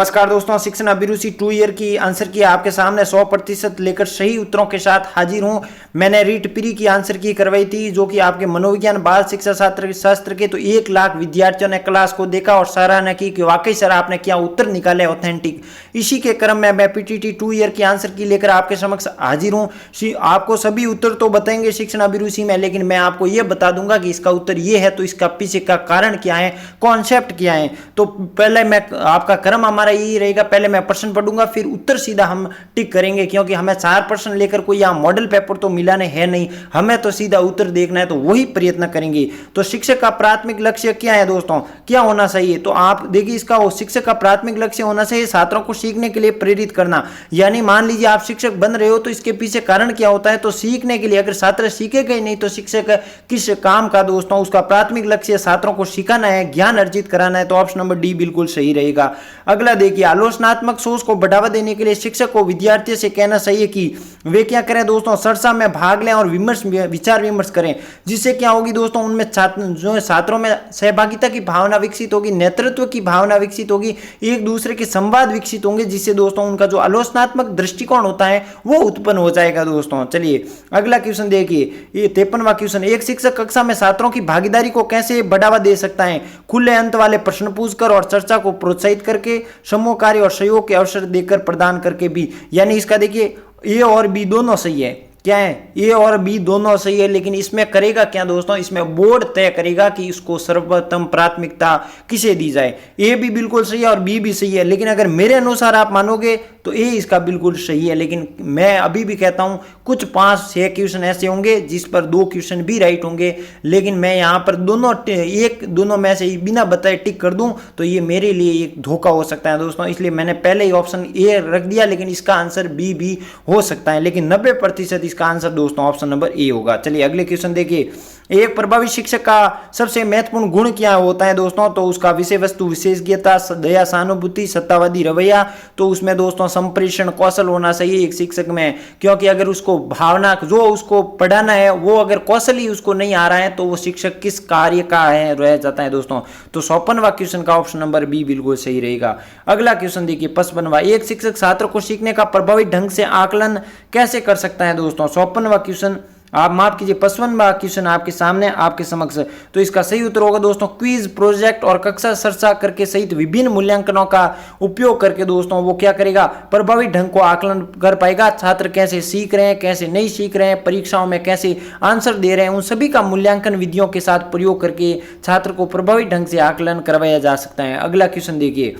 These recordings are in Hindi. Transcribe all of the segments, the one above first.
नमस्कार दोस्तों, शिक्षण अभिरुचि 2 ईयर की आंसर की आपके सामने 100% लेकर सही उत्तरों के साथ हाजिर हूं। मैंने रीट प्री की आंसर की करवाई थी, जो कि आपके मनोविज्ञान बाल शिक्षा शास्त्र के। तो 1 लाख विद्यार्थियों ने क्लास को देखा और सराहना की कि वाकई सर आपने क्या उत्तर निकाले ऑथेंटिक। इसी के क्रम में मैं पीटीटी 2 ईयर की आंसर की लेकर आपके समक्ष हाजिर हूँ। आपको सभी उत्तर तो बताएंगे शिक्षण अभिरुचि में, लेकिन मैं आपको ये बता दूंगा कि इसका उत्तर ये है तो इसका पीछे का कारण क्या है, कॉन्सेप्ट क्या है। तो पहले मैं आपका क्रम हमारा यही रहेगा, पहले मैं प्रश्न पढ़ूंगा फिर उत्तर सीधा हम टिक करेंगे, क्योंकि हमें 4 प्रश्न लेकर कोई यहाँ मॉडल पेपर तो मिलाने है नहीं, हमें तो सीधा उत्तर देखना है, तो वही प्रयत्न करेंगे। तो शिक्षक का प्राथमिक लक्ष्य क्या है दोस्तों, क्या होना चाहिए? तो आप देखिए, इसका शिक्षक का प्राथमिक लक्ष्य होना चाहिए छात्रों को सीखने के लिए प्रेरित करना। यानी मान लीजिए आप शिक्षक बन रहे हो तो इसके पीछे कारण क्या होता है, तो सीखने के लिए। अगर छात्र सीखेगा ही नहीं तो शिक्षक किस काम का दोस्तों? उसका प्राथमिक लक्ष्य छात्रों को सिखाना है, ज्ञान अर्जित कराना है। तो ऑप्शन नंबर डी बिल्कुल सही रहेगा। अगला देखिए, आलोचनात्मक सोच को बढ़ावा देने के लिए शिक्षक को विद्यार्थियों से कहना चाहिए कि वे क्या करें दोस्तों, चर्चा में भाग लें और विचार विमर्श करें। जिससे क्या होगी दोस्तों, उनमें छात्रों में सहभागिता की भावना विकसित होगी, नेतृत्व की भावना विकसित होगी, एक दूसरे के संवाद विकसित होंगे, जिससे दोस्तों उनका जो आलोचनात्मक दृष्टिकोण होता है वो उत्पन्न हो जाएगा दोस्तों। चलिए अगला क्वेश्चन देखिए, ये 53वां क्वेश्चन। एक शिक्षक कक्षा में छात्रों की भागीदारी को कैसे बढ़ावा दे सकता है? खुले अंत वाले प्रश्न पूछकर और चर्चा को प्रोत्साहित करके, समूह कार्य और सहयोग के अवसर देकर, प्रदान करके भी। यानी इसका देखिए ए और बी दोनों सही है। क्या है? ए और बी दोनों सही है, लेकिन इसमें करेगा क्या दोस्तों, इसमें बोर्ड तय करेगा कि इसको सर्वोत्तम प्राथमिकता किसे दी जाए। ए भी बिल्कुल सही है और बी भी सही है, लेकिन अगर मेरे अनुसार आप मानोगे तो ए इसका बिल्कुल सही है। लेकिन मैं अभी भी कहता हूं कुछ 5-6 क्वेश्चन ऐसे होंगे जिस पर 2 क्वेश्चन भी राइट होंगे, लेकिन मैं यहां पर दोनों में से बिना बताए टिक कर दूं तो ये मेरे लिए एक धोखा हो सकता है दोस्तों। इसलिए मैंने पहले ही ऑप्शन ए रख दिया, लेकिन इसका आंसर बी भी हो सकता है, लेकिन 90% इसका आंसर दोस्तों ऑप्शन नंबर ए होगा। चलिए अगले क्वेश्चन देखिए, एक प्रभावी शिक्षक का सबसे महत्वपूर्ण गुण क्या होता है दोस्तों? तो उसका विषय वस्तु विशेषज्ञता, दया, सहानुभूति, सत्तावादी रवैया। तो उसमें दोस्तों संप्रेषण कौशल होना चाहिए एक शिक्षक में, क्योंकि अगर उसको भावना जो उसको पढ़ाना है वो अगर कौशल ही उसको नहीं आ रहा है तो वो शिक्षक किस कार्य का है रह जाता है दोस्तों। तो 54वां क्वेश्चन का ऑप्शन नंबर बी बिल्कुल सही रहेगा। अगला क्वेश्चन देखिए 55वां, एक शिक्षक छात्र को सीखने का प्रभावी ढंग से आकलन कैसे कर सकता है दोस्तों? 54वां क्वेश्चन, आप माफ कीजिए 55वां क्वेश्चन आपके सामने आपके समक्ष। तो इसका सही उत्तर होगा दोस्तों क्विज, प्रोजेक्ट और कक्षा चर्चा करके सहित विभिन्न मूल्यांकनों का उपयोग करके दोस्तों वो क्या करेगा, प्रभावी ढंग को आकलन कर पाएगा। छात्र कैसे सीख रहे हैं, कैसे नहीं सीख रहे हैं, परीक्षाओं में कैसे आंसर दे रहे हैं, उन सभी का मूल्यांकन विधियों के साथ प्रयोग करके छात्र को प्रभावी ढंग से आकलन करवाया जा सकता है। अगला क्वेश्चन देखिए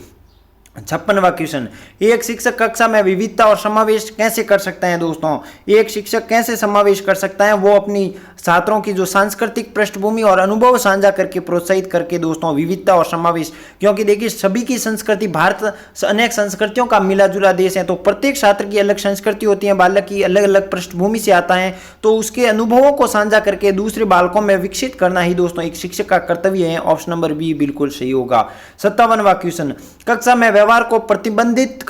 56वां क्वेश्चन, एक शिक्षक कक्षा में विविधता और समावेश कैसे कर सकता है दोस्तों? एक शिक्षक कैसे समावेश कर सकता है? वो अपनी छात्रों की जो सांस्कृतिक पृष्ठभूमि और अनुभव साझा करके, प्रोत्साहित करके दोस्तों विविधता और समावेश। क्योंकि देखिए सभी की संस्कृति, भारत अनेक संस्कृतियों का मिला जुला देश है, तो प्रत्येक छात्र की अलग संस्कृति होती है, बालक की अलग अलग पृष्ठभूमि से आता है, तो उसके अनुभवों को साझा करके दूसरे बालकों में विकसित करना ही दोस्तों एक शिक्षक का कर्तव्य है। ऑप्शन नंबर बी बिल्कुल सही होगा। 57वां क्वेश्चन, कक्षा में व्यवहार को प्रतिबिंबित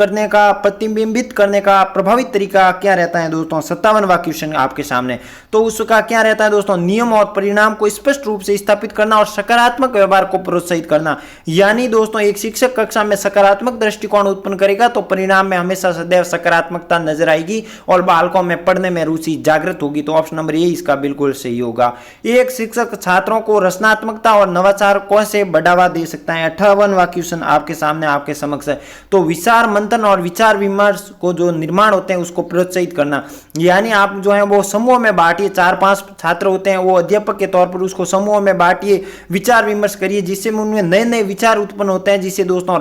करने का प्रभावी तरीका क्या रहता है दोस्तों? 57वां क्वेश्चन आपके सामने। तो उसका क्या रहता है दोस्तों, नियम और परिणाम को स्पष्ट रूप से स्थापित करना और सकारात्मक व्यवहार को प्रोत्साहित करना। यानी दोस्तों एक शिक्षक कक्षा में सकारात्मक दृष्टिकोण उत्पन्न करेगा तो परिणाम में हमेशा सदैव सकारात्मकता नजर आएगी और बालकों में पढ़ने में रुचि जागृत होगी। तो ऑप्शन नंबर ए इसका बिल्कुल सही होगा। एक शिक्षक छात्रों को रचनात्मकता और नवाचार को से बढ़ावा दे सकता है। 58वां क्वेश्चन आपके सामने आपके समक्ष है। तो विचार मंथन और विचार विमर्श को जो निर्माण होते हैं उसको प्रोत्साहित करना। यानी आप जो है वो समूह में बांटिए, 4-5 छात्र होते हैं, वो अध्यापक के तौर पर उसको समूह में बांटिए, विचार विमर्श करिए, जिससे उनमें नए नए विचार उत्पन्न होते हैं, जिससे दोस्तों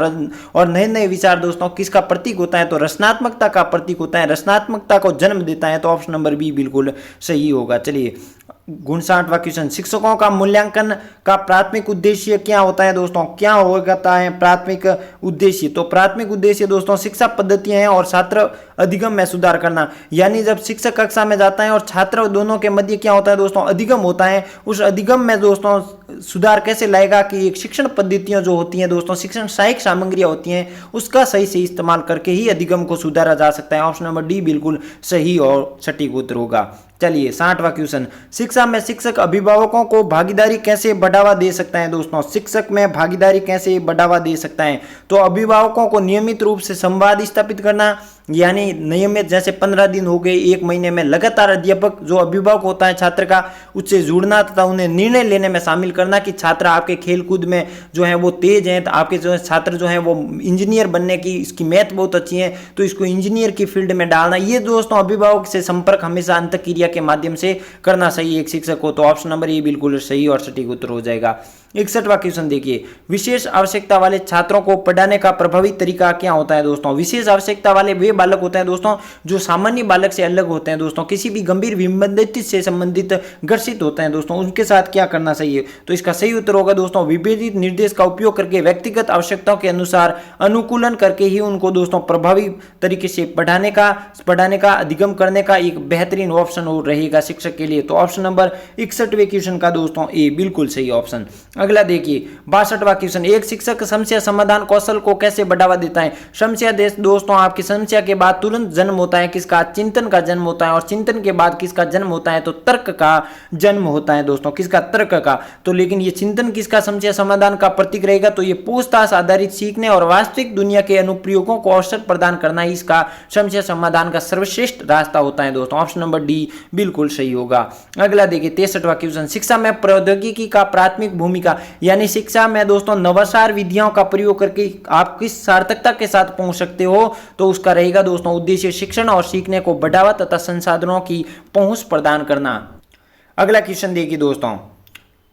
और नए नए विचार दोस्तों किसका प्रतीक होता है, तो रचनात्मकता का प्रतीक होता है, रचनात्मकता को जन्म देता है। तो ऑप्शन नंबर बी बिल्कुल सही होगा। चलिए 59वां क्वेश्चन, शिक्षकों का मूल्यांकन का प्राथमिक उद्देश्य क्या होता है दोस्तों? क्या होता है प्राथमिक उद्देश्य? तो प्राथमिक उद्देश्य दोस्तों शिक्षा पद्धतियां हैं और छात्र अधिगम में सुधार करना। यानी जब शिक्षक कक्षा में जाता है और छात्र दोनों के मध्य क्या होता है दोस्तों, अधिगम होता है। उस अधिगम में दोस्तों सुधार कैसे लाएगा कि एक शिक्षण पद्धतियां जो होती हैं दोस्तों, शिक्षण सहायक सामग्रियां होती हैं, उसका सही से इस्तेमाल करके ही अधिगम को सुधारा जा सकता है। ऑप्शन नंबर डी बिल्कुल सही और सटीक उत्तर होगा। चलिए 60वां क्वेश्चन, शिक्षा में शिक्षक अभिभावकों को भागीदारी कैसे बढ़ावा दे सकता है दोस्तों। शिक्षक में भागीदारी कैसे बढ़ावा दे सकता है, तो अभिभावकों को नियमित रूप से संवाद स्थापित करना, यानी नियमित जैसे 15 दिन हो गए, 1 महीने में लगातार अध्यापक जो अभिभावक होता है छात्र का उससे जुड़ना तथा उन्हें निर्णय लेने में शामिल करना कि छात्र आपके खेल कूद में जो है वो तेज हैं, तो आपके जो है छात्र जो है वो इंजीनियर बनने की, इसकी मैथ बहुत अच्छी है तो इसको इंजीनियर की फील्ड में डालना। ये दोस्तों अभिभावक से संपर्क हमेशा अंतःक्रिया के माध्यम से करना चाहिए एक शिक्षक को। तो ऑप्शन नंबर ए बिल्कुल सही और सटीक उत्तर हो जाएगा। 61वां क्वेश्चन देखिए, विशेष आवश्यकता वाले छात्रों को पढ़ाने का प्रभावी तरीका क्या होता है दोस्तों। विशेष आवश्यकता वाले वे बालक होते हैं दोस्तों जो सामान्य बालक से अलग होते हैं दोस्तों, किसी भी गंभीर विसंगति से संबंधित ग्रसित होते हैं दोस्तों, उनके साथ क्या करना चाहिए। तो इसका सही उत्तर होगा दोस्तों, विभेदित निर्देश का उपयोग करके व्यक्तिगत आवश्यकताओं के अनुसार अनुकूलन करके ही उनको दोस्तों प्रभावी तरीके से पढ़ाने का अधिगम करने का एक बेहतरीन ऑप्शन हो रहेगा शिक्षक के लिए। तो ऑप्शन नंबर 61वें क्वेश्चन का दोस्तों ए बिल्कुल सही ऑप्शन। अगला देखिए 62वां क्वेश्चन, एक शिक्षक समस्या समाधान कौशल को कैसे बढ़ावा देता है। समस्या दोस्तों आपकी समस्या के बाद तुरंत जन्म होता है किसका, चिंतन का जन्म होता है, और चिंतन के बाद किसका जन्म होता है, तो तर्क का जन्म होता है दोस्तों, किसका, तर्क का। तो लेकिन ये चिंतन किसका समस्या समाधान का प्रतीक रहेगा, तो ये पूछताछ आधारित सीखने और वास्तविक दुनिया के अनुप्रयोगों को अवसर प्रदान करना ही इसका समस्या समाधान का सर्वश्रेष्ठ रास्ता होता है दोस्तों। ऑप्शन नंबर डी बिल्कुल सही होगा। अगला देखिए 63वां क्वेश्चन, शिक्षा में प्रौद्योगिकी का प्राथमिक भूमिका, यानी शिक्षा में दोस्तों नवाचार विधियों का प्रयोग करके आप किस सार्थकता के साथ पहुंच सकते हो, तो उसका रहेगा दोस्तों उद्देश्य शिक्षण और सीखने को बढ़ावा तथा संसाधनों की पहुंच प्रदान करना। अगला क्वेश्चन देखिए दोस्तों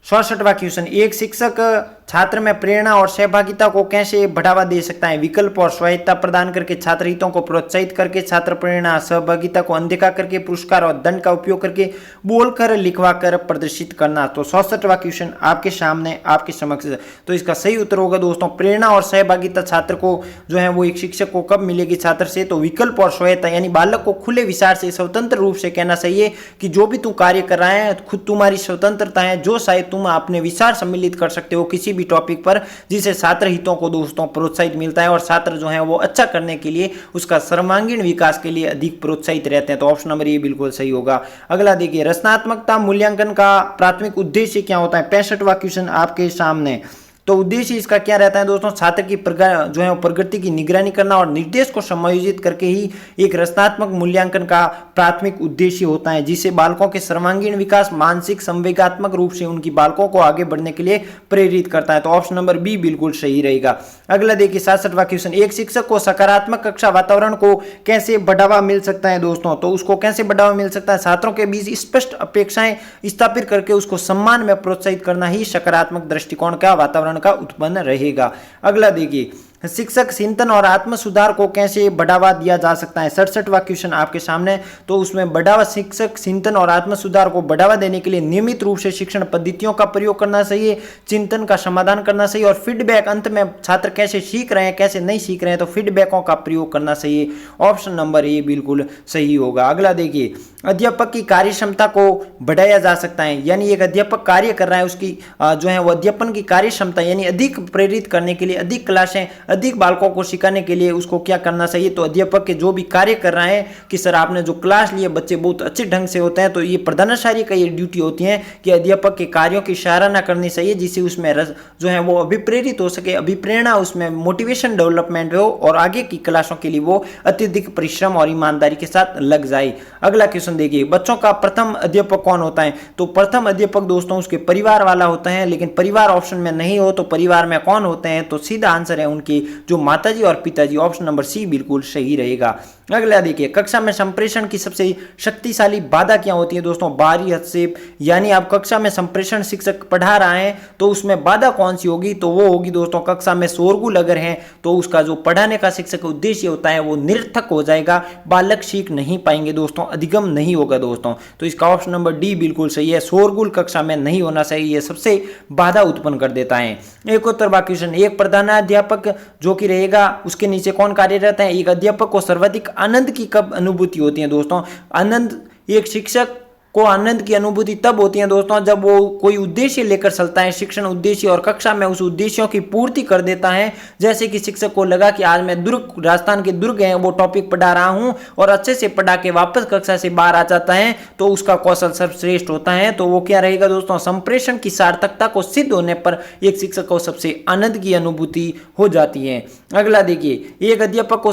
64वां क्वेश्चन, एक शिक्षक छात्र में प्रेरणा और सहभागिता को कैसे बढ़ावा दे सकता है। विकल्प और स्वायत्ता प्रदान करके, छात्र हितों को प्रोत्साहित करके, छात्र प्रेरणा सहभागिता को अनदेखा करके, पुरस्कार और दंड का उपयोग करके, बोलकर लिखवा कर प्रदर्शित करना। तो 64वां क्वेश्चन आपके सामने आपके समक्ष। तो इसका सही उत्तर होगा दोस्तों प्रेरणा और सहभागिता छात्र को जो है वो एक शिक्षक को कब मिलेगी छात्र से, तो विकल्प और स्वायत्ता, यानी बालक को खुले विचार से स्वतंत्र रूप से कहना चाहिए कि जो भी तू कार्य कर रहा है खुद तुम्हारी स्वतंत्रता है, जो शायद तुम अपने विचार सम्मिलित कर सकते हो किसी भी टॉपिक पर, जिसे छात्र हितों को दोस्तों प्रोत्साहित मिलता है और छात्र जो है वो अच्छा करने के लिए, उसका सर्वांगीण विकास के लिए अधिक प्रोत्साहित रहते हैं। तो ऑप्शन नंबर ये बिल्कुल सही होगा। अगला देखिए रचनात्मकता मूल्यांकन का प्राथमिक उद्देश्य क्या होता है। 65वां क्वेश्चन आपके सामने। तो उद्देश्य इसका क्या रहता है दोस्तों, छात्र की जो है प्रगति की निगरानी करना और निर्देश को समायोजित करके ही एक रचनात्मक मूल्यांकन का प्राथमिक उद्देश्य होता है, जिससे बालकों के सर्वांगीण विकास, मानसिक संवेगात्मक रूप से उनकी बालकों को आगे बढ़ने के लिए प्रेरित करता है। तो ऑप्शन नंबर बी बिल्कुल सही रहेगा। अगला देखिए 67वां क्वेश्चन, एक शिक्षक को सकारात्मक कक्षा वातावरण को कैसे बढ़ावा मिल सकता है दोस्तों। तो उसको कैसे बढ़ावा मिल सकता है, छात्रों के बीच स्पष्ट अपेक्षाएं स्थापित करके उसको सम्मान में प्रोत्साहित करना ही सकारात्मक दृष्टिकोण का वातावरण का उत्पन्न रहेगा। अगला देखिए शिक्षक चिंतन और आत्म सुधार को कैसे बढ़ावा दिया जा सकता है। 67वां क्वेश्चन आपके सामने। तो उसमें बढ़ावा, शिक्षक चिंतन और आत्म सुधार को बढ़ावा देने के लिए नियमित रूप से शिक्षण पद्धतियों का प्रयोग करना चाहिए, चिंतन का समाधान करना चाहिए और फीडबैक, अंत में छात्र कैसे सीख रहे हैं कैसे नहीं सीख रहे हैं तो फीडबैकों का प्रयोग करना चाहिए। ऑप्शन नंबर ए बिल्कुल सही होगा। अगला देखिए अध्यापक की कार्य क्षमता को बढ़ाया जा सकता है, यानी एक अध्यापक कार्य कर रहा है उसकी जो है वो अध्यापन की कार्य क्षमता यानी अधिक प्रेरित करने के लिए, अधिक क्लासें, अधिक बालकों को सिखाने के लिए उसको क्या करना चाहिए। तो अध्यापक के जो भी कार्य कर रहे हैं कि सर आपने जो क्लास लिए बच्चे बहुत अच्छे ढंग से होते हैं, तो ये प्रधानाचार्य का ये ड्यूटी होती है कि अध्यापक के कार्यों की सराहना करनी चाहिए, जिससे उसमें जो है वो अभिप्रेरित हो सके, अभिप्रेरणा, उसमें मोटिवेशन डेवलपमेंट हो और आगे की क्लासों के लिए वो अत्यधिक परिश्रम और ईमानदारी के साथ लग जाए। अगला क्वेश्चन देखिए बच्चों का प्रथम अध्यापक कौन होता है। तो प्रथम अध्यापक दोस्तों उसके परिवार वाला होता है, लेकिन परिवार ऑप्शन में नहीं हो तो परिवार में कौन होते हैं, तो सीधा आंसर है उनकी जो माताजी और पिताजी। ऑप्शन नंबर सी बिल्कुल सही रहेगा। अगला देखिए कक्षा में संप्रेषण की सबसे शक्तिशाली बाधा क्या होती है दोस्तों, बाहरी हस्तक्षेप, यानी आप कक्षा में संप्रेषण शिक्षक पढ़ा रहा है तो उसमें बाधा कौन सी होगी, तो वो होगी दोस्तों कक्षा में शोरगुल अगर है तो उसका जो पढ़ाने का शिक्षक का उद्देश्य होता है वो निरर्थक हो जाएगा, बालक सीख नहीं पाएंगे दोस्तों, अधिगम नहीं होगा दोस्तों। तो इसका ऑप्शन नंबर डी बिल्कुल सही है, शोरगुल कक्षा में नहीं होना चाहिए, ये सबसे बाधा उत्पन्न कर देता है। 71वां क्वेश्चन, एक प्रधानाध्यापक जो कि रहेगा उसके नीचे कौन कार्यरत है। एक अध्यापक को सर्वाधिक आनंद की कब अनुभूति होती है दोस्तों। आनंद, एक शिक्षक को आनंद की अनुभूति तब होती है दोस्तों जब वो कोई उद्देश्य लेकर चलता है, शिक्षण उद्देश्य, और कक्षा में उस उद्देश्यों की पूर्ति कर देता है। जैसे कि शिक्षक को लगा कि आज मैं दुर्ग, राजस्थान के दुर्ग है वो टॉपिक पढ़ा रहा हूं और अच्छे से पढ़ा के वापस कक्षा से बाहर आ जाता है तो उसका कौशल सर्वश्रेष्ठ होता है। तो वो क्या रहेगा दोस्तों, संप्रेषण की सार्थकता को सिद्ध होने पर एक शिक्षक को सबसे आनंद की अनुभूति हो जाती है। अगला देखिए, एक अध्यापक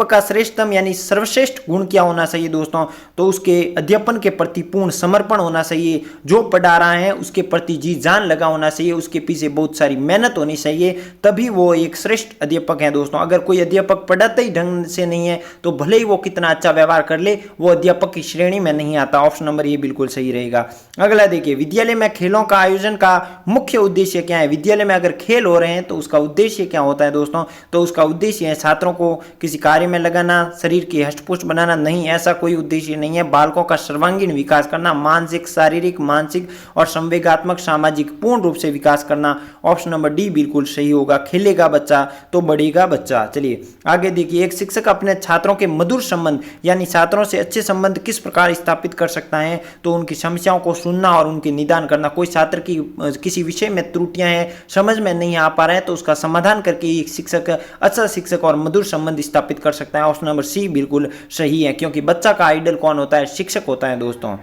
का श्रेष्ठतम यानी सर्वश्रेष्ठ गुण क्या होना चाहिए दोस्तों, तो उसके अध्यापन के प्रति पूर्ण समर्पण होना चाहिए। जो पढ़ा रहा है उसके प्रति जी जान लगा होना चाहिए, उसके पीछे बहुत सारी मेहनत होनी चाहिए, तभी वो एक श्रेष्ठ अध्यापक है दोस्तों। अगर कोई अध्यापक पढ़ाते ही ढंग से नहीं है तो भले ही वो कितना अच्छा व्यवहार कर ले, वो अध्यापक की श्रेणी में नहीं आता। ऑप्शन नंबर ये बिल्कुल सही रहेगा। अगला देखिए, विद्यालय में खेलों का आयोजन का मुख्य उद्देश्य क्या है। विद्यालय में अगर खेल हो रहे हैं तो उसका उद्देश्य क्या होता है दोस्तों, तो उसका उद्देश्य है छात्रों को किसी कार्य में लगाना, शरीर की हष्टपुष्ट बनाना, नहीं, ऐसा कोई उद्देश्य नहीं है। बालकों का सर्वांगीण विकास करना, मानसिक, शारीरिक, मानसिक और संवेगात्मक, सामाजिक पूर्ण रूप से विकास करना। ऑप्शन नंबर डी बिल्कुल सही होगा। खेलेगा बच्चा तो बढ़ेगा बच्चा। चलिए आगे देखिए, एक शिक्षक अपने छात्रों के मधुर संबंध यानी छात्रों से अच्छे संबंध किस प्रकार स्थापित कर सकता है, तो उनकी समस्याओं को सुनना और उनके निदान करना। कोई छात्र की किसी विषय में त्रुटियां हैं, समझ में नहीं आ पा रहा है, तो उसका समाधान करके एक शिक्षक अच्छा शिक्षक और मधुर संबंध स्थापित कर सकता है। ऑप्शन नंबर सी बिल्कुल सही है, क्योंकि बच्चा का आइडल कौन होता है, शिक्षक होता है दोस्तों।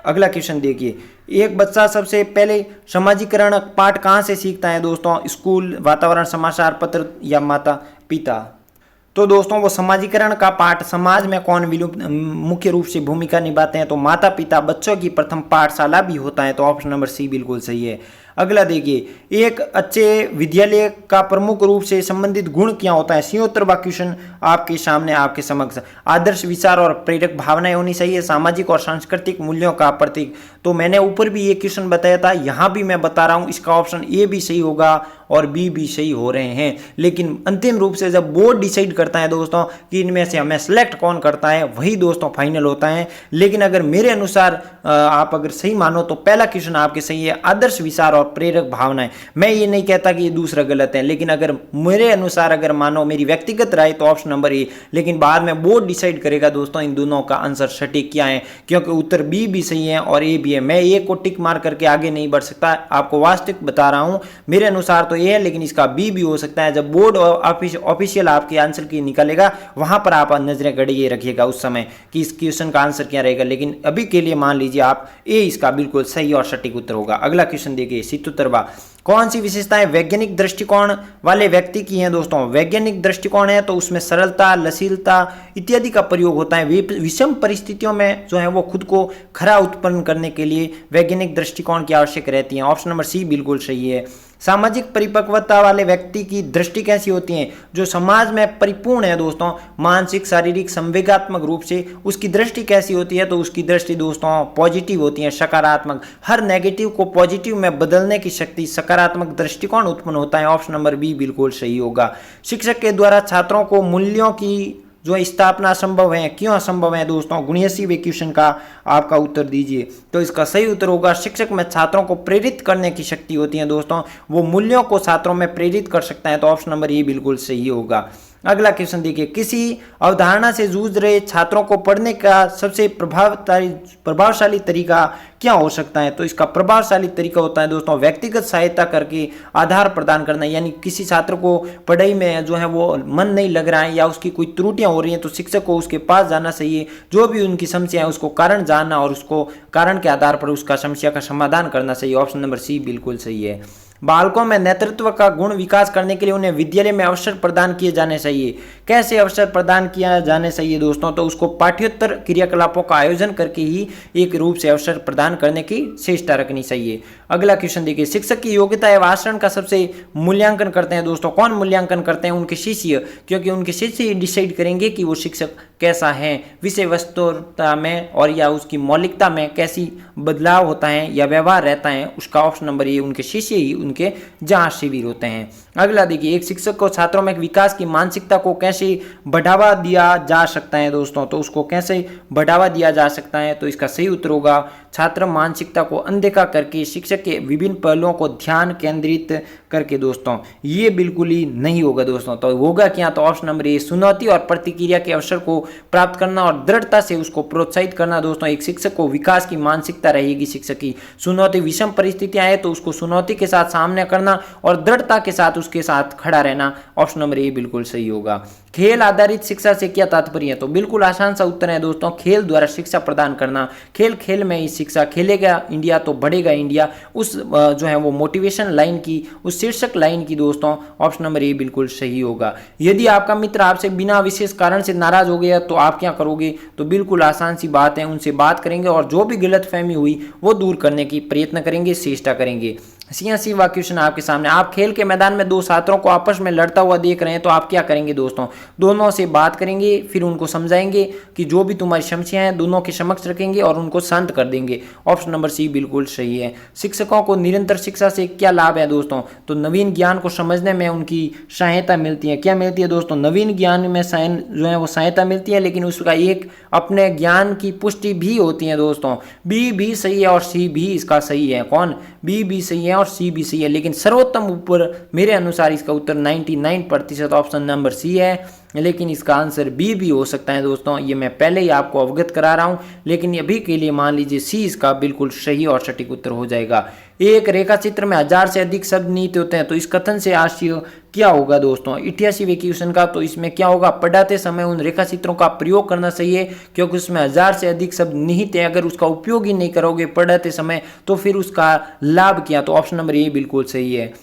अगला क्वेश्चन देखिए, एक बच्चा सबसे पहले सामाजिकरण पाठ कहां से सीखता है दोस्तों, स्कूल, वातावरण, समाचार पत्र या माता पिता। तो दोस्तों वो सामाजिकरण का पाठ समाज में कौन मुख्य रूप से भूमिका निभाते हैं, तो माता पिता बच्चों की प्रथम पाठशाला भी होता है। तो ऑप्शन नंबर सी बिल्कुल सही है। अगला देखिए, एक अच्छे विद्यालय का प्रमुख रूप से संबंधित गुण क्या होता है। सियोत्तर क्वेश्चन आपके सामने, आपके समक्ष। आदर्श विचार और प्रेरक भावनाएं होनी चाहिए, सामाजिक और सांस्कृतिक मूल्यों का प्रतीक। तो मैंने ऊपर भी ये क्वेश्चन बताया था, यहाँ भी मैं बता रहा हूँ, इसका ऑप्शन ए भी सही होगा और बी भी सही हो रहे हैं। लेकिन अंतिम रूप से जब बोर्ड डिसाइड करता है दोस्तों कि इनमें से हमें सेलेक्ट कौन करता है, वही दोस्तों फाइनल होता है। लेकिन अगर मेरे अनुसार आप अगर सही मानो तो पहला क्वेश्चन आपके सही है, आदर्श विचार और प्रेरक भावनाएं। मैं ये नहीं कहता कि ये दूसरा गलत है, लेकिन अगर मेरे अनुसार अगर मानो, मेरी व्यक्तिगत राय, तो ऑप्शन नंबर ए। लेकिन बाद में बोर्ड डिसाइड करेगा दोस्तों इन दोनों का आंसर सटीक क्या है, क्योंकि उत्तर बी भी सही है और ए भी है। मैं ए को टिक मार करके आगे नहीं बढ़ सकता, आपको वास्तविक बता रहा हूं। मेरे अनुसार तो ए है, लेकिन इसका बी भी हो सकता है। जब बोर्ड ऑफिशियल आपके आंसर की निकालेगा, वहां पर आप नजरें गड़िए रखिएगा उस समय कि इस क्वेश्चन का आंसर क्या रहेगा। लेकिन अभी के लिए मान लीजिए आप ए इसका बिल्कुल सही और सटीक उत्तर होगा। अगला क्वेश्चन देखिए, सितुतरवा। कौन सी विशेषताएं वैज्ञानिक दृष्टिकोण वाले व्यक्ति की हैं दोस्तों। वैज्ञानिक दृष्टिकोण है तो उसमें सरलता, लचीलता इत्यादि का प्रयोग होता है। विषम परिस्थितियों में जो है वो खुद को खरा उत्पन्न करने के लिए वैज्ञानिक दृष्टिकोण की आवश्यक रहती है। ऑप्शन नंबर सी बिल्कुल सही है। सामाजिक परिपक्वता वाले व्यक्ति की दृष्टि कैसी होती है, जो समाज में परिपूर्ण है दोस्तों, मानसिक, शारीरिक, संवेगात्मक रूप से उसकी दृष्टि कैसी होती है, तो उसकी दृष्टि दोस्तों पॉजिटिव होती है, सकारात्मक। हर नेगेटिव को पॉजिटिव में बदलने की शक्ति, सकारात्मक दृष्टिकोण उत्पन्न होता है। ऑप्शन नंबर बी बिल्कुल सही होगा। शिक्षक के द्वारा छात्रों को मूल्यों की जो स्थापना संभव है, क्यों असंभव है दोस्तों, गुणियसी वे क्वेश्चन का आपका उत्तर दीजिए। तो इसका सही उत्तर होगा, शिक्षक में छात्रों को प्रेरित करने की शक्ति होती है दोस्तों, वो मूल्यों को छात्रों में प्रेरित कर सकता है। तो ऑप्शन नंबर ए बिल्कुल सही होगा। अगला क्वेश्चन देखिए, किसी अवधारणा से जूझ रहे छात्रों को पढ़ने का सबसे प्रभावशाली तरीका क्या हो सकता है, तो इसका प्रभावशाली तरीका होता है दोस्तों व्यक्तिगत सहायता करके आधार प्रदान करना। यानी किसी छात्र को पढ़ाई में जो है वो मन नहीं लग रहा है या उसकी कोई त्रुटियां हो रही हैं, तो शिक्षक को उसके पास जाना चाहिए, जो भी उनकी समस्या है उसको कारण जानना और उसको कारण के आधार पर उसका समस्या का समाधान करना चाहिए। ऑप्शन नंबर सी बिल्कुल सही है। बालकों में नेतृत्व का गुण विकास करने के लिए उन्हें विद्यालय में अवसर प्रदान किए जाने चाहिए। कैसे अवसर प्रदान किया जाने चाहिए दोस्तों, तो उसको पाठ्योत्तर क्रियाकलापों का आयोजन करके ही एक रूप से अवसर प्रदान करने की चेष्टा रखनी चाहिए। अगला क्वेश्चन देखिए, शिक्षक की योग्यता एवं आचरण का सबसे मूल्यांकन करते हैं दोस्तों, कौन मूल्यांकन करते हैं, उनके शिष्य, क्योंकि उनके शिष्य डिसाइड करेंगे कि वो शिक्षक कैसा है, विषय वस्तुता में और या उसकी मौलिकता में कैसी बदलाव होता है या व्यवहार रहता है, उसका ऑप्शन नंबर ये उनके शिष्य ही उनके जांच शिविर होते हैं। अगला देखिए, एक शिक्षक को छात्रों में विकास की मानसिकता को कैसे बढ़ावा दिया जा सकता है दोस्तों, तो उसको कैसे बढ़ावा दिया जा सकता है, तो इसका सही उत्तर होगा छात्र मानसिकता को अनदेखा करके शिक्षक के विभिन्न पहलुओं को ध्यान केंद्रित करके दोस्तों, ये बिल्कुल ही नहीं होगा दोस्तों। तो होगा क्या, तो ऑप्शन नंबर ए, चुनौती और प्रतिक्रिया के अवसर को प्राप्त करना और दृढ़ता से उसको प्रोत्साहित करना दोस्तों। एक शिक्षक को विकास की मानसिकता रहेगी शिक्षक की। चुनौती, विषम परिस्थितियां आए तो उसको चुनौती के साथ सामना करना और दृढ़ता के साथ उसके साथ खड़ा रहना। ऑप्शन नंबर ए बिल्कुल सही होगा। खेल आधारित शिक्षा से क्या तात्पर्य है, तो बिल्कुल आसान सा उत्तर है दोस्तों, खेल द्वारा शिक्षा प्रदान करना। खेल खेल में ही शिक्षा, खेलेगा इंडिया तो बढ़ेगा इंडिया, उस जो है वो मोटिवेशन लाइन की, उस शीर्षक लाइन की दोस्तों। ऑप्शन नंबर ए बिल्कुल सही होगा। यदि आपका मित्र आपसे बिना विशेष कारण से नाराज हो गया तो आप क्या करोगे, तो बिल्कुल आसान सी बात है, उनसे बात करेंगे और जो भी गलतफहमी हुई वो दूर करने की प्रयत्न करेंगे, चेष्टा करेंगे। सियासी क्वेश्चन आपके सामने, आप खेल के मैदान में दो छात्रों को आपस में लड़ता हुआ देख रहे हैं तो आप क्या करेंगे दोस्तों, दोनों से बात करेंगे, फिर उनको समझाएंगे कि जो भी तुम्हारी समस्याएं हैं दोनों के समक्ष रखेंगे और उनको शांत कर देंगे। ऑप्शन नंबर सी बिल्कुल सही है। शिक्षकों को निरंतर शिक्षा से क्या लाभ है दोस्तों, तो नवीन ज्ञान को समझने में उनकी सहायता मिलती है। क्या मिलती है दोस्तों, नवीन ज्ञान में जो है वो सहायता मिलती है, लेकिन उसका एक अपने ज्ञान की पुष्टि भी होती है दोस्तों। बी भी सही है और सी भी इसका सही है। कौन, बी भी सही है और सी भी सही है, लेकिन सर्वोत्तम ऊपर मेरे अनुसार इसका उत्तर 99% ऑप्शन नंबर सी है, लेकिन इसका आंसर बी भी हो सकता है दोस्तों। ये मैं पहले ही आपको अवगत करा रहा हूं, लेकिन अभी के लिए मान लीजिए सी इसका बिल्कुल सही और सटीक उत्तर हो जाएगा। एक रेखा चित्र में 1000 से अधिक शब्द निहित होते हैं, तो इस कथन से आशय क्या होगा दोस्तों, 88वें क्वेश्चन का। तो इसमें क्या होगा, पढ़ाते समय उन रेखा चित्रों का प्रयोग करना चाहिए, क्योंकि उसमें 1000 से अधिक शब्द निहित है। अगर उसका उपयोग ही नहीं करोगे पढ़ाते समय तो फिर उसका लाभ क्या, तो ऑप्शन नंबर ए बिल्कुल सही है।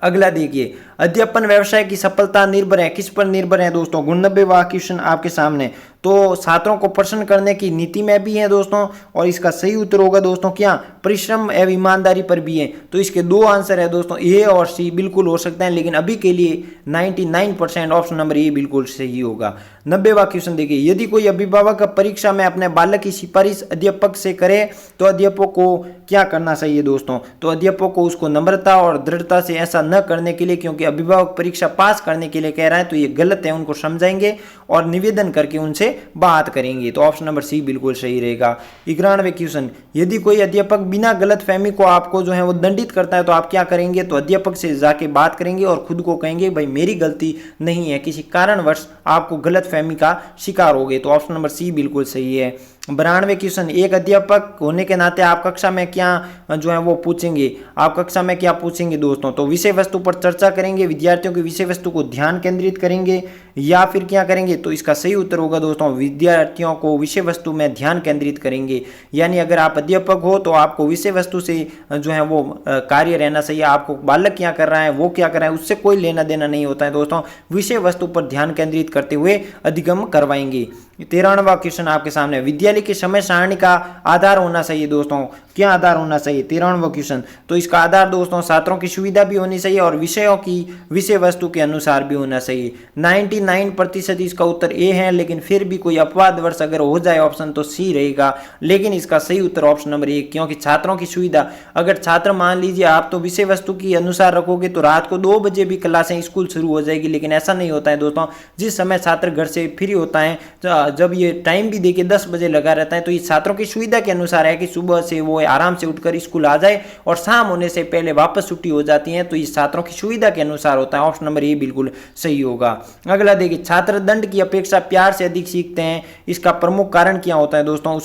अगला देखिए, अध्यापन व्यवसाय की सफलता निर्भर है, किस पर निर्भर है दोस्तों, 89वां क्वेश्चन आपके सामने। तो छात्रों को प्रसन्न करने की नीति में भी है दोस्तों, और इसका सही उत्तर होगा दोस्तों क्या, परिश्रम एवं ईमानदारी पर भी है। तो इसके दो आंसर है दोस्तों, ए और सी बिल्कुल हो सकते हैं, लेकिन अभी के लिए 99% ऑप्शन नंबर ए बिल्कुल सही होगा। 90वां क्वेश्चन देखिए, यदि कोई अभिभावक परीक्षा में अपने बालक की सिफारिश अध्यापक से करे तो अध्यापक को क्या करना चाहिए दोस्तों, तो अध्यापक को उसको नम्रता और दृढ़ता से ऐसा न करने के लिए, क्योंकि अभिभावक परीक्षा पास करने के लिए कह रहा है तो ये गलत है, उनको समझाएंगे और निवेदन करके उनसे बात करेंगे। तो ऑप्शन नंबर सी बिल्कुल सही रहेगा। 91वें क्वेश्चन, यदि कोई अध्यापक बिना गलतफहमी को आपको जो है वो दंडित करता है तो आप क्या करेंगे, तो अध्यापक से जाके बात करेंगे और खुद को कहेंगे भाई मेरी गलती नहीं है, किसी कारणवश आपको गलतफहमी का शिकार हो गए। तो ऑप्शन नंबर सी बिल्कुल सही है। 92वें क्वेश्चन, एक अध्यापक होने के नाते आप कक्षा में क्या जो है वो पूछेंगे, आप कक्षा में क्या पूछेंगे दोस्तों, तो विषय वस्तु पर चर्चा करेंगे, विद्यार्थियों की विषय वस्तु को ध्यान केंद्रित करेंगे, या फिर क्या करेंगे, तो इसका सही उत्तर होगा दोस्तों विद्यार्थियों को विषय वस्तु में ध्यान केंद्रित करेंगे। यानी अगर आप अध्यापक हो तो आपको विषय वस्तु से जो है वो कार्य रहना चाहिए, आपको बालक क्या कर रहा है वो क्या कर रहा है उससे कोई लेना देना नहीं होता है दोस्तों, विषय वस्तु पर ध्यान केंद्रित करते हुए अधिगम करवाएंगे। 93वां क्वेश्चन आपके सामने, विद्यालय की समय सारणी का आधार होना चाहिए दोस्तों, क्या आधार होना चाहिए, 93वां क्वेश्चन, तो इसका आधार दोस्तों छात्रों की सुविधा भी होनी चाहिए और विषयों की विषय वस्तु के अनुसार भी होना चाहिए। 99% इसका उत्तर ए है, लेकिन फिर भी कोई अपवादवश अगर हो जाए ऑप्शन तो सी रहेगा, लेकिन इसका सही उत्तर ऑप्शन नंबर ए, क्योंकि छात्रों की सुविधा, अगर छात्र मान लीजिए आप तो विषय वस्तु के अनुसार रखोगे तो रात को 2 बजे भी क्लासें स्कूल शुरू हो जाएगी, लेकिन ऐसा नहीं होता है दोस्तों। जिस समय छात्र घर से फ्री होता है, जब ये टाइम भी देखिए 10 बजे लगा रहता है, तो ये छात्रों की सुविधा के अनुसार है कि सुबह से वो आराम से उठकर स्कूल आ जाए और शाम होने से पहले वापस छुट्टी हो जाती है, तो ये छात्रों की सुविधा के अनुसार होता है। ऑप्शन नंबर ए बिल्कुल सही होगा। अगला देखिए, छात्र दंड की अपेक्षा प्यार से अधिक सीखते हैं, इसका प्रमुख कारण क्या होता है दोस्तों,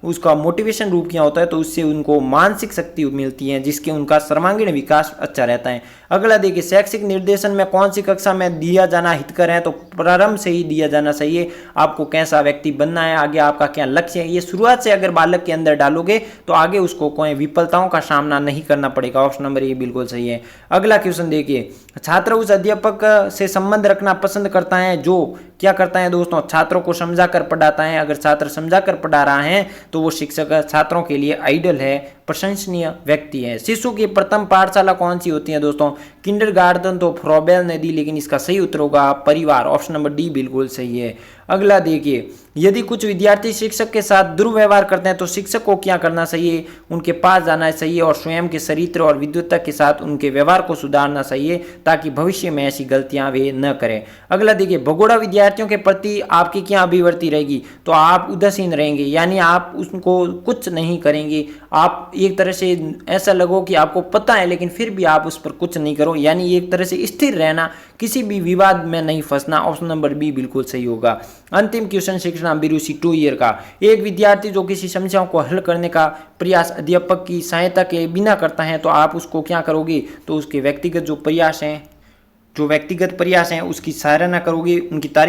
उसका मोटिवेशन रूप क्या होता है, तो उससे उनको मानसिक शक्ति मिलती है जिसके उनका सर्वांगीण विकास अच्छा रहता है। अगला देखिए, शैक्षिक निर्देशन में कौन सी कक्षा में दिया जाना हितकर है, तो प्रारंभ से ही दिया जाना चाहिए, आपको कैसा व्यक्ति बनना है, आगे आपका क्या लक्ष्य है, ये शुरुआत से अगर बालक के अंदर डालोगे तो आगे उसको कोई विफलताओं का सामना नहीं करना पड़ेगा। ऑप्शन नंबर ए बिल्कुल सही है। अगला क्वेश्चन देखिए, छात्र उस अध्यापक से संबंध रखना पसंद करता है जो क्या करता है दोस्तों, छात्रों को समझाकर पढ़ाता है। अगर छात्र समझाकर पढ़ा रहा है तो वो शिक्षक छात्रों के लिए आइडल है, प्रशंसनीय व्यक्ति है। शिशु की प्रथम पाठशाला कौन सी होती है दोस्तों, किंडरगार्टन तो फ्रॉबेल ने दी, लेकिन इसका सही उत्तर होगा परिवार। ऑप्शन नंबर डी बिल्कुल सही है। अगला देखिए, यदि कुछ विद्यार्थी शिक्षक के साथ दुर्व्यवहार करते हैं तो शिक्षक को क्या करना चाहिए, उनके पास जाना चाहिए और स्वयं के चरित्र और विद्वत्ता के साथ उनके व्यवहार को सुधारना चाहिए ताकि भविष्य में ऐसी गलतियां वे न करें। अगला देखिए, भगोड़ा विद्यार्थियों के प्रति आपकी क्या अभिवृत्ति रहेगी, तो आप उदासीन रहेंगे, यानी आप उसको कुछ नहीं करेंगे। आप एक तरह से ऐसा लगो कि आपको पता है लेकिन फिर भी आप उस पर कुछ नहीं करो, यानी एक तरह से स्थिर रहना, किसी भी विवाद में नहीं फंसना। ऑप्शन नंबर बी बिल्कुल सही होगा। अंतिम क्वेश्चन शिक्षण अभिरुचि 2 ईयर का, एक विद्यार्थी जो किसी समस्याओं को हल करने का प्रयास अध्यापक की सहायता के बिना करता है तो आप उसको क्या करोगे, तो उसके व्यक्तिगत जो व्यक्तिगत प्रयास हैं उसकी सराहना करोगे, उनकी तारीफ